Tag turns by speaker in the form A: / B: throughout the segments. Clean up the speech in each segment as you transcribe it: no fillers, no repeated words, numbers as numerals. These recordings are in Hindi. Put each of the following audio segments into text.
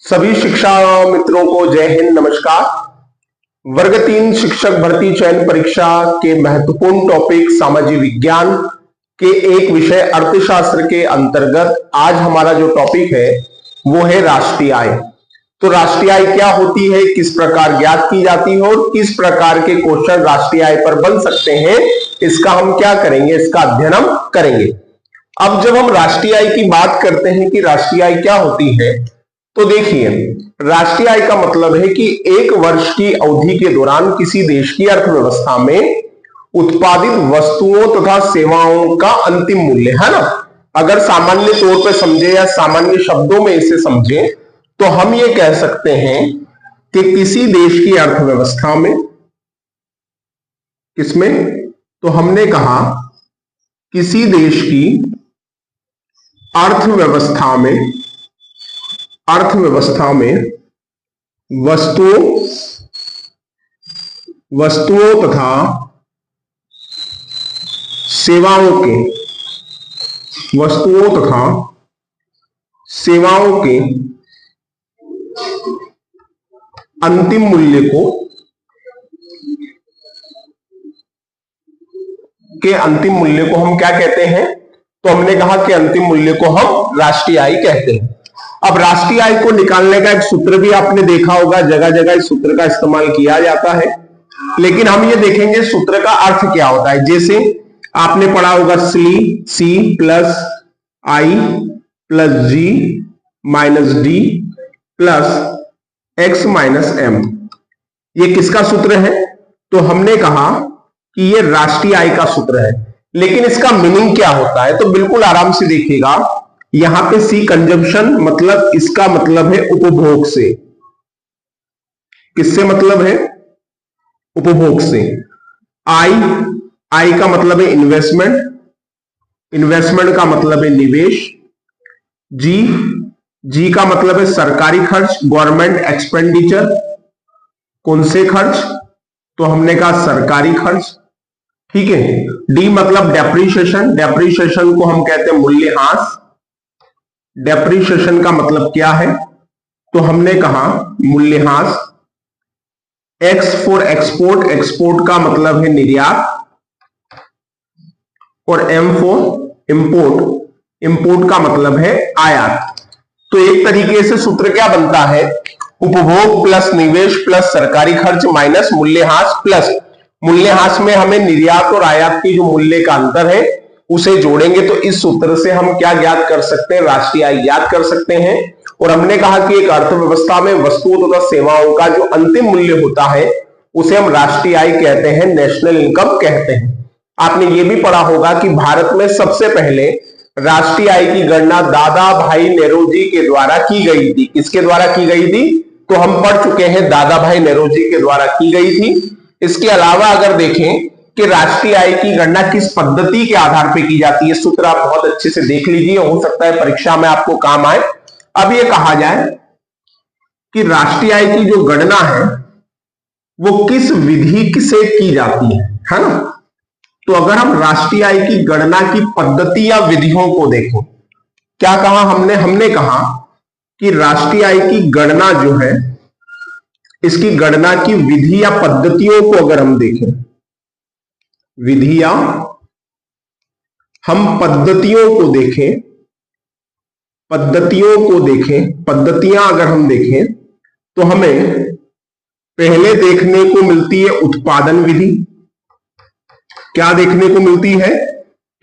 A: सभी शिक्षा मित्रों को जय हिंद, नमस्कार। वर्ग 3 शिक्षक भर्ती चयन परीक्षा के महत्वपूर्ण टॉपिक सामाजिक विज्ञान के एक विषय अर्थशास्त्र के अंतर्गत आज हमारा जो टॉपिक है वो है राष्ट्रीय आय। तो राष्ट्रीय आय क्या होती है, किस प्रकार ज्ञात की जाती है और किस प्रकार के क्वेश्चन राष्ट्रीय आय पर बन सकते हैं, इसका हम क्या करेंगे, इसका अध्ययन हम करेंगे। अब जब हम राष्ट्रीय आय की बात करते हैं कि राष्ट्रीय आय क्या होती है, तो देखिए, राष्ट्रीय आय का मतलब है कि एक वर्ष की अवधि के दौरान किसी देश की अर्थव्यवस्था में उत्पादित वस्तुओं तथा सेवाओं का अंतिम मूल्य, है ना। अगर सामान्य तौर पर समझे या सामान्य शब्दों में इसे समझे तो हम ये कह सकते हैं कि किसी देश की अर्थव्यवस्था में, किसमें, तो हमने कहा किसी देश की अर्थव्यवस्था में वस्तुओं तथा सेवाओं के अंतिम मूल्य को हम क्या कहते हैं, तो हमने कहा कि अंतिम मूल्य को हम राष्ट्रीय आय कहते हैं। अब राष्ट्रीय आय को निकालने का एक सूत्र भी आपने देखा होगा, जगह जगह इस सूत्र का इस्तेमाल किया जाता है, लेकिन हम ये देखेंगे सूत्र का अर्थ क्या होता है। जैसे आपने पढ़ा होगा C plus I plus G minus D plus X minus M, ये किसका सूत्र है, तो हमने कहा कि ये राष्ट्रीय आय का सूत्र है। लेकिन इसका मीनिंग क्या होता है, तो बिल्कुल आराम से देखिएगा। यहां पे सी कंजम्पशन, मतलब इसका मतलब है उपभोग से। किससे मतलब है, उपभोग से। आई का मतलब है इन्वेस्टमेंट का मतलब है निवेश। जी का मतलब है सरकारी खर्च, गवर्नमेंट एक्सपेंडिचर। कौन से खर्च, तो हमने कहा सरकारी खर्च, ठीक है। डी मतलब डेप्रीशिएशन को हम कहते हैं मूल्यह्रास। डेप्रीशिएशन का मतलब क्या है, तो हमने कहा मूल्यह्रास। एक्स फॉर एक्सपोर्ट का मतलब है निर्यात, और एम फॉर इंपोर्ट का मतलब है आयात। तो एक तरीके से सूत्र क्या बनता है, उपभोग प्लस निवेश प्लस सरकारी खर्च माइनस मूल्यह्रास में हमें निर्यात और आयात की जो मूल्य का अंतर है उसे जोड़ेंगे, तो इस सूत्र से हम क्या ज्ञात कर सकते हैं, राष्ट्रीय आय ज्ञात कर सकते हैं। और हमने कहा कि एक अर्थव्यवस्था में वस्तुओं तथा सेवाओं का जो अंतिम मूल्य होता है उसे हम राष्ट्रीय आय कहते हैं, नेशनल इनकम कहते हैं। आपने ये भी पढ़ा होगा कि भारत में सबसे पहले राष्ट्रीय आय की गणना दादा भाई नेरोजी के द्वारा की गई थी। किसके द्वारा की गई थी, तो हम पढ़ चुके हैं, दादा भाई नेरोजी के द्वारा की गई थी। इसके अलावा अगर देखें कि राष्ट्रीय आय की गणना किस पद्धति के आधार पर की जाती है, सूत्र आप बहुत अच्छे से देख लीजिए, हो सकता है परीक्षा में आपको काम आए। अब ये कहा जाए कि राष्ट्रीय आय की जो गणना है वो किस विधि से की जाती है ना। तो अगर हम राष्ट्रीय आय की गणना की पद्धति या विधियों को देखें, क्या कहा हमने कहा कि राष्ट्रीय आय की गणना जो है, इसकी गणना की विधि या पद्धतियों को अगर हम देखें, पद्धतियां अगर हम देखें तो हमें पहले देखने को मिलती है उत्पादन विधि। क्या देखने को मिलती है,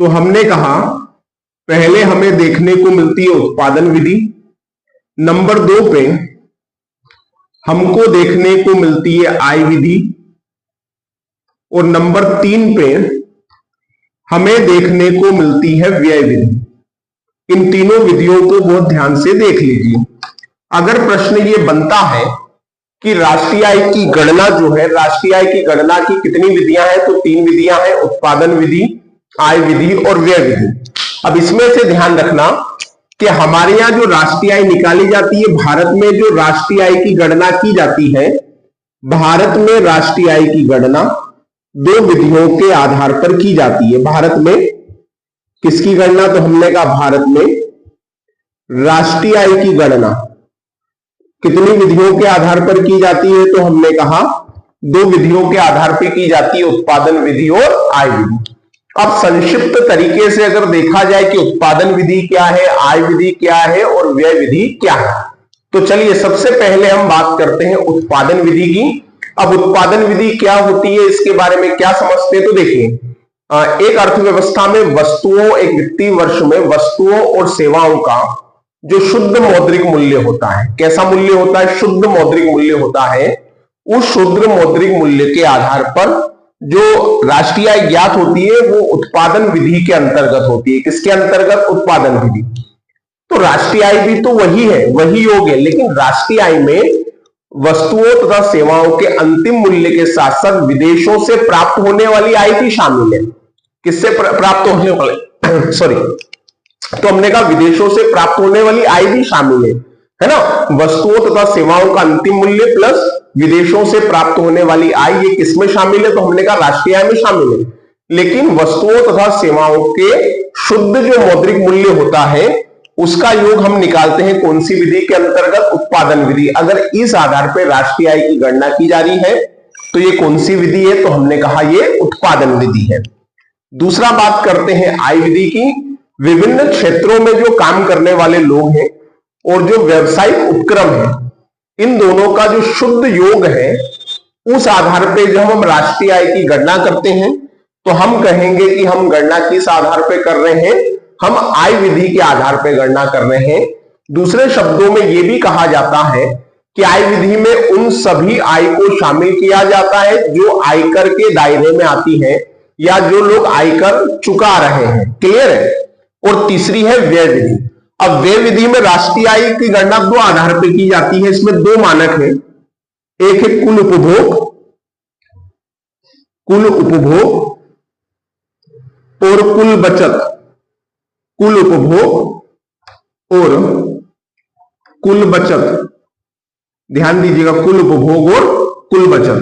A: तो हमने कहा पहले हमें देखने को मिलती है उत्पादन विधि। नंबर 2 पे हमको देखने को मिलती है आय विधि, और नंबर 3 पे हमें देखने को मिलती है व्यय विधि। इन तीनों विधियों को बहुत ध्यान से देख लीजिए। अगर प्रश्न ये बनता है कि राष्ट्रीय आय की गणना जो है, राष्ट्रीय आय की गणना की कितनी विधियां हैं, तो 3 विधियां हैं, उत्पादन विधि, आय विधि और व्यय विधि। अब इसमें से ध्यान रखना कि हमारे यहां जो राष्ट्रीय आय निकाली जाती है, भारत में जो राष्ट्रीय आय की गणना की जाती है, भारत में राष्ट्रीय आय की गणना 2 विधियों के आधार पर की जाती है। भारत में किसकी गणना, तो हमने कहा भारत में राष्ट्रीय आय की गणना कितनी विधियों के आधार पर की जाती है? तो हमने कहा 2 विधियों के आधार पर की जाती है, उत्पादन विधि और आय विधि। अब संक्षिप्त तरीके से अगर देखा जाए कि उत्पादन विधि क्या है, आय विधि क्या है और व्यय विधि क्या है, तो चलिए सबसे पहले हम बात करते हैं उत्पादन विधि की। अब उत्पादन विधि क्या होती है, इसके बारे में क्या समझते हैं? तो देखिए, एक अर्थव्यवस्था में वस्तुओं, एक वित्तीय वर्ष में वस्तुओं और सेवाओं का जो शुद्ध मौद्रिक मूल्य होता है, कैसा मूल्य होता है? शुद्ध मौद्रिक मूल्य होता है। उस शुद्ध मौद्रिक मूल्य के आधार पर जो राष्ट्रीय आय ज्ञात होती है वो उत्पादन विधि के अंतर्गत होती है। किसके अंतर्गत? उत्पादन विधि। तो राष्ट्रीय आय भी तो वही है, वही योग है, लेकिन राष्ट्रीय आय में वस्तुओं तथा सेवाओं के अंतिम मूल्य के साथ साथ विदेशों से प्राप्त होने वाली आय भी शामिल है। किससे प्राप्त होने वाले सॉरी तो हमने कहा विदेशों से प्राप्त होने वाली आय भी शामिल है ना। वस्तुओं तथा सेवाओं का अंतिम मूल्य प्लस विदेशों से प्राप्त होने वाली आय, ये किसमें शामिल है? तो हमने कहा राष्ट्रीय आय में शामिल है। लेकिन वस्तुओं तथा सेवाओं के शुद्ध जो मौद्रिक मूल्य होता है उसका योग हम निकालते हैं कौन सी विधि के अंतर्गत? उत्पादन विधि। अगर इस आधार पर राष्ट्रीय आय की गणना की जा रही है तो ये कौन सी विधि है? तो हमने कहा ये उत्पादन विधि है। दूसरा बात करते हैं आय विधि की। विभिन्न क्षेत्रों में जो काम करने वाले लोग हैं और जो व्यवसायिक उपक्रम है, इन दोनों का जो शुद्ध योग है उस आधार पर जब हम राष्ट्रीय आय की गणना करते हैं तो हम कहेंगे कि हम गणना किस आधार पर कर रहे हैं? हम आय विधि के आधार पर गणना कर रहे हैं। दूसरे शब्दों में यह भी कहा जाता है कि आय विधि में उन सभी आय को शामिल किया जाता है जो आयकर के दायरे में आती है या जो लोग आयकर चुका रहे हैं। क्लियर है? और तीसरी है व्यय विधि। अब व्यय विधि में राष्ट्रीय आय की गणना 2 आधार पर की जाती है। इसमें 2 मानक है, एक है कुल उपभोग और कुल बचत। कुल उपभोग और कुल बचत, ध्यान दीजिएगा, कुल उपभोग और कुल बचत।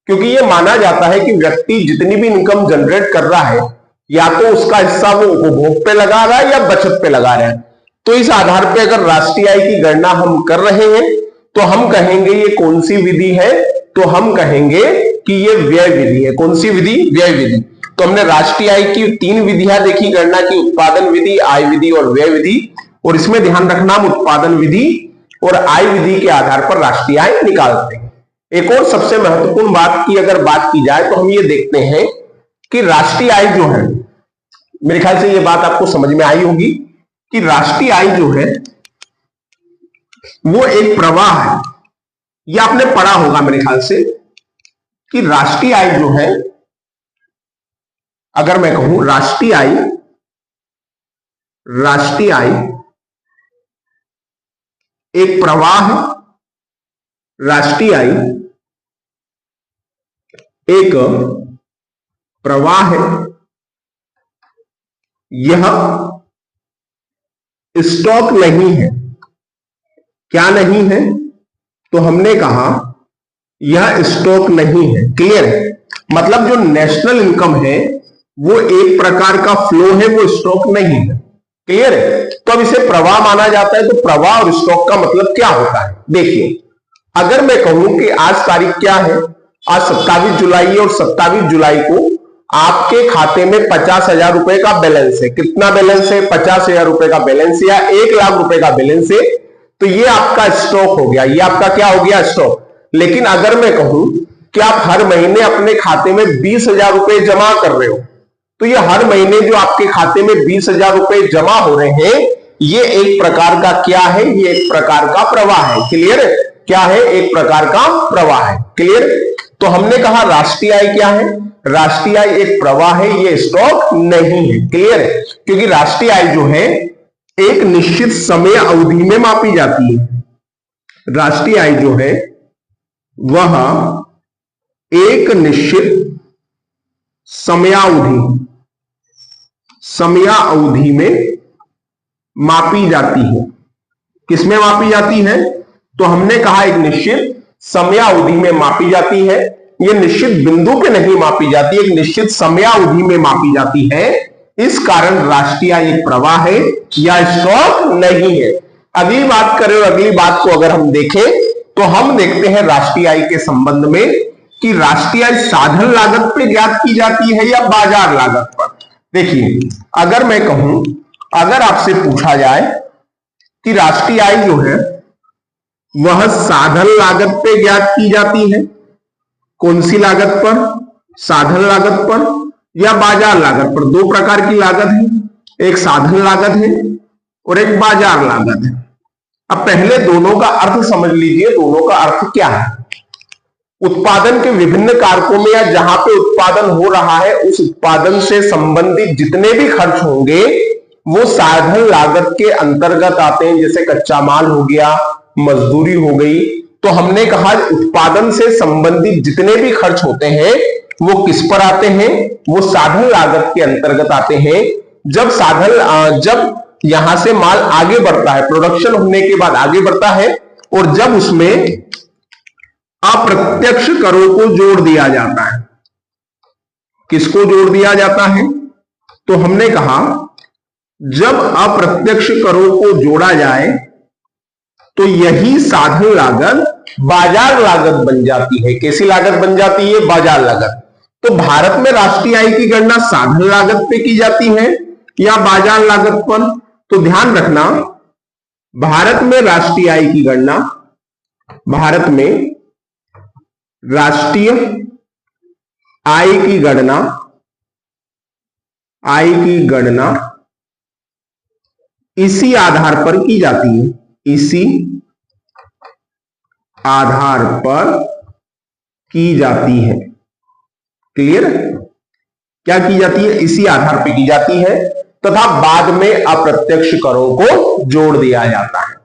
A: क्योंकि यह माना जाता है कि व्यक्ति जितनी भी इनकम जनरेट कर रहा है या तो उसका हिस्सा वो उपभोग पे लगा रहा है या बचत पे लगा रहा है। तो इस आधार पे अगर राष्ट्रीय आय की गणना हम कर रहे हैं तो हम कहेंगे ये कौन सी विधि है? तो हम कहेंगे कि ये व्यय विधि है। कौन सी विधि? व्यय विधि। तो हमने राष्ट्रीय आय की 3 विधियां देखी गणना की, उत्पादन विधि, आय विधि और व्यय विधि। और इसमें ध्यान रखना, हम उत्पादन विधि और आय विधि के आधार पर राष्ट्रीय आय निकालते हैं। एक और सबसे महत्वपूर्ण बात की अगर बात की जाए तो हम ये देखते हैं कि राष्ट्रीय आय जो है, मेरे ख्याल से ये बात आपको समझ में आई होगी कि राष्ट्रीय आय जो है वो एक प्रवाह है। ये आपने पढ़ा होगा मेरे ख्याल से कि राष्ट्रीय आय जो है, अगर मैं कहूं राष्ट्रीय आय एक प्रवाह है, राष्ट्रीय आय एक प्रवाह है, यह स्टॉक नहीं है। क्या नहीं है? तो हमने कहा यह स्टॉक नहीं है। क्लियर है? मतलब जो नेशनल इनकम है वो एक प्रकार का फ्लो है, वो स्टॉक नहीं है। क्लियर है? तो अब इसे प्रवाह माना जाता है। तो प्रवाह और स्टॉक का मतलब क्या होता है? देखिए, अगर मैं कहूं कि आज तारीख क्या है, आज 27 जुलाई और 27 जुलाई को आपके खाते में 50,000 रुपए का बैलेंस है। कितना बैलेंस है? 50,000 रुपए का बैलेंस या 1 लाख रुपए का बैलेंस है। तो ये आपका स्टॉक हो गया, ये आपका क्या हो गया? स्टॉक। लेकिन अगर मैं कहूं कि आप हर महीने अपने खाते में 20,000 रुपए जमा कर रहे हो, तो ये हर महीने जो आपके खाते में 20,000 रुपए जमा हो रहे हैं, ये एक प्रकार का क्या है? ये एक प्रकार का प्रवाह है। क्लियर है? क्या है? एक प्रकार का प्रवाह है। क्लियर? तो हमने कहा राष्ट्रीय आय क्या है? राष्ट्रीय आय एक प्रवाह है, ये स्टॉक नहीं है। क्लियर है? क्योंकि राष्ट्रीय आय जो है एक निश्चित समय अवधि में मापी जाती है। राष्ट्रीय आय जो है वह एक निश्चित समयावधि में मापी जाती है। किसमें मापी जाती है? तो हमने कहा एक निश्चित समयावधि में मापी जाती है। ये निश्चित बिंदु पे नहीं मापी जाती, एक निश्चित समयावधि में मापी जाती है। इस कारण राष्ट्रीय आय एक प्रवाह है या स्टॉक नहीं है। अगली बात करें और अगली बात को अगर हम देखें तो हम देखते हैं राष्ट्रीय आय के संबंध में कि राष्ट्रीय आय साधन लागत पे ज्ञात की जाती है या बाजार लागत पर। देखिए, अगर मैं कहूं, अगर आपसे पूछा जाए कि राष्ट्रीय आय जो है वह साधन लागत पे ज्ञात की जाती है, कौन सी लागत पर? साधन लागत पर या बाजार लागत पर। दो प्रकार की लागत है, एक साधन लागत है और एक बाजार लागत है। अब पहले दोनों का अर्थ समझ लीजिए, दोनों का अर्थ क्या है। उत्पादन के विभिन्न कारकों में या जहां पे उत्पादन हो रहा है उस उत्पादन से संबंधित जितने भी खर्च होंगे वो साधन लागत के अंतर्गत आते हैं, जैसे कच्चा माल हो गया, मजदूरी हो गई। तो हमने कहा उत्पादन से संबंधित जितने भी खर्च होते हैं वो किस पर आते हैं? वो साधन लागत के अंतर्गत आते हैं। जब यहां से माल आगे बढ़ता है, प्रोडक्शन होने के बाद आगे बढ़ता है, और जब उसमें अप्रत्यक्ष करों को जोड़ दिया जाता है। किसको जोड़ दिया जाता है? तो हमने कहा जब अप्रत्यक्ष करों को जोड़ा जाए तो यही साधन लागत बाजार लागत बन जाती है। कैसी लागत बन जाती है? बाजार लागत। तो भारत में राष्ट्रीय आय की गणना साधन लागत पे की जाती है या बाजार लागत पर? तो ध्यान रखना, भारत में राष्ट्रीय आय की गणना, भारत में राष्ट्रीय आय की गणना इसी आधार पर की जाती है, इसी आधार पर की जाती है। क्लियर? क्या की जाती है? इसी आधार पर की जाती है तथा बाद में अप्रत्यक्ष करों को जोड़ दिया जाता है।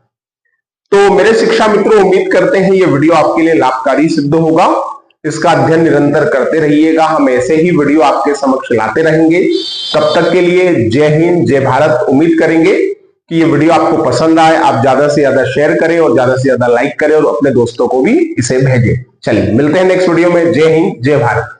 A: तो मेरे शिक्षा मित्रों, उम्मीद करते हैं ये वीडियो आपके लिए लाभकारी सिद्ध होगा। इसका अध्ययन निरंतर करते रहिएगा, हम ऐसे ही वीडियो आपके समक्ष लाते रहेंगे। तब तक के लिए जय हिंद, जय भारत। उम्मीद करेंगे कि ये वीडियो आपको पसंद आए, आप ज्यादा से ज्यादा शेयर करें और ज्यादा से ज्यादा लाइक करें और अपने दोस्तों को भी इसे भेजें। चलिए मिलते हैं नेक्स्ट वीडियो में। जय हिंद, जय भारत।